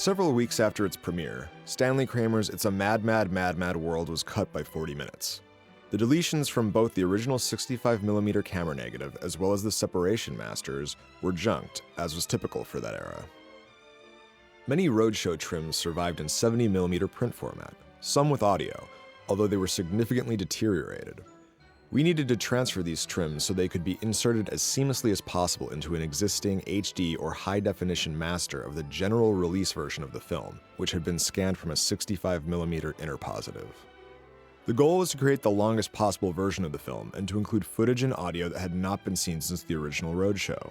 Several weeks after its premiere, Stanley Kramer's It's a Mad, Mad, Mad, Mad World was cut by 40 minutes. The deletions from both the original 65mm camera negative as well as the separation masters were junked, as was typical for that era. Many roadshow trims survived in 70mm print format, some with audio, although they were significantly deteriorated. We needed to transfer these trims so they could be inserted as seamlessly as possible into an existing HD or high-definition master of the general release version of the film, which had been scanned from a 65mm interpositive. The goal was to create the longest possible version of the film and to include footage and audio that had not been seen since the original roadshow.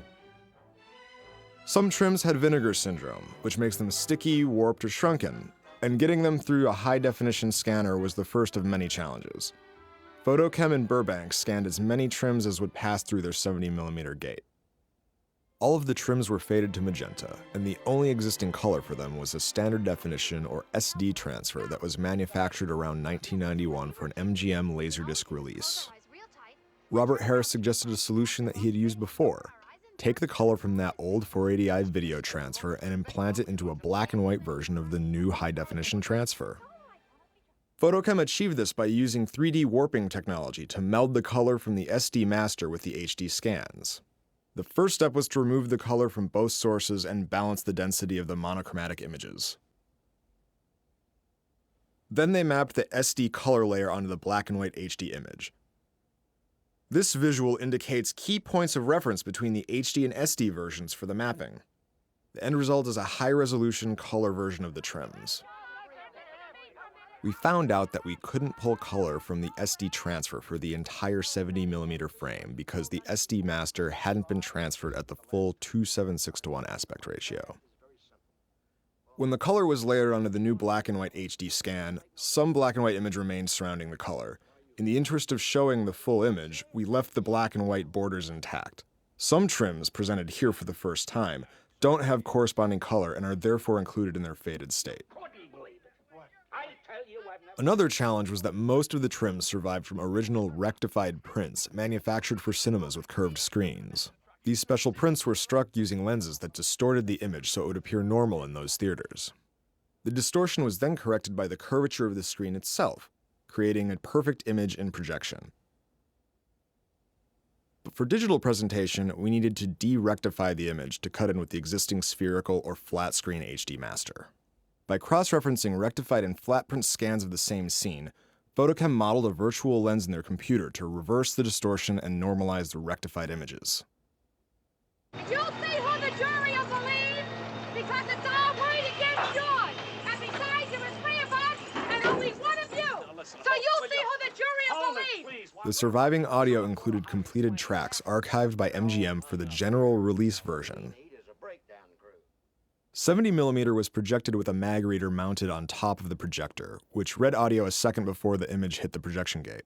Some trims had vinegar syndrome, which makes them sticky, warped, or shrunken, and getting them through a high-definition scanner was the first of many challenges. Photochem in Burbank scanned as many trims as would pass through their 70mm gate. All of the trims were faded to magenta, and the only existing color for them was a standard definition or SD transfer that was manufactured around 1991 for an MGM Laserdisc release. Robert Harris suggested a solution that he had used before. Take the color from that old 480i video transfer and implant it into a black and white version of the new high-definition transfer. Photochem achieved this by using 3D warping technology to meld the color from the SD master with the HD scans. The first step was to remove the color from both sources and balance the density of the monochromatic images. Then they mapped the SD color layer onto the black and white HD image. This visual indicates key points of reference between the HD and SD versions for the mapping. The end result is a high-resolution color version of the trims. We found out that we couldn't pull color from the SD transfer for the entire 70mm frame because the SD master hadn't been transferred at the full 2:7:6:1 aspect ratio. When the color was layered onto the new black and white HD scan, some black and white image remained surrounding the color. In the interest of showing the full image, we left the black and white borders intact. Some trims, presented here for the first time, don't have corresponding color and are therefore included in their faded state. Another challenge was that most of the trims survived from original rectified prints manufactured for cinemas with curved screens. These special prints were struck using lenses that distorted the image so it would appear normal in those theaters. The distortion was then corrected by the curvature of the screen itself, creating a perfect image in projection. But for digital presentation, we needed to de-rectify the image to cut in with the existing spherical or flat screen HD master. By cross-referencing rectified and flat print scans of the same scene, Photochem modeled a virtual lens in their computer to reverse the distortion and normalize the rectified images. You'll see who the jury will believe, because it's all right against yours. And besides, there are three of us and only one of you. So you'll see who the jury will believe. The surviving audio included completed tracks archived by MGM for the general release version. 70mm was projected with a mag reader mounted on top of the projector, which read audio a second before the image hit the projection gate.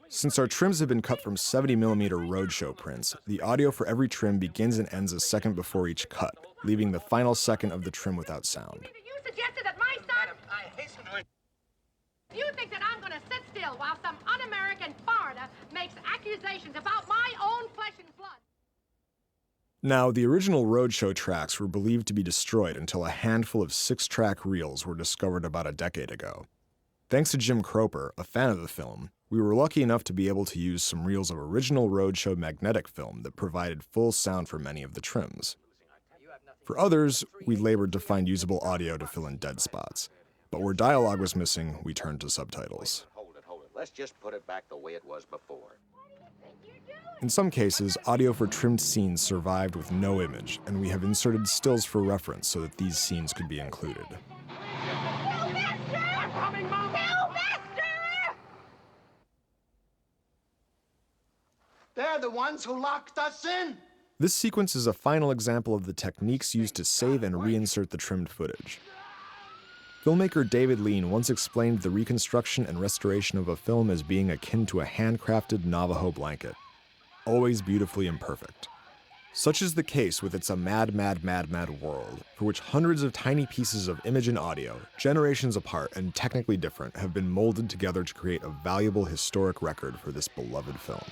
Since our trims have been cut from 70mm roadshow prints, the audio for every trim begins and ends a second before each cut, leaving the final second of the trim without sound. You suggested that my son... You think that I'm going to sit still while some un-American foreigner makes accusations about my own flesh and blood? Now, the original roadshow tracks were believed to be destroyed until a handful of 6-track reels were discovered about a decade ago. Thanks to Jim Cropper, a fan of the film, we were lucky enough to be able to use some reels of original roadshow magnetic film that provided full sound for many of the trims. For others, we labored to find usable audio to fill in dead spots. But where dialogue was missing, we turned to subtitles. Hold it. Let's just put it back the way it was before. In some cases, audio for trimmed scenes survived with no image, and we have inserted stills for reference so that these scenes could be included. They're the ones who locked us in. This sequence is a final example of the techniques used to save and reinsert the trimmed footage. Filmmaker David Lean once explained the reconstruction and restoration of a film as being akin to a handcrafted Navajo blanket, always beautifully imperfect. Such is the case with It's a Mad, Mad, Mad, Mad World, for which hundreds of tiny pieces of image and audio, generations apart and technically different, have been molded together to create a valuable historic record for this beloved film.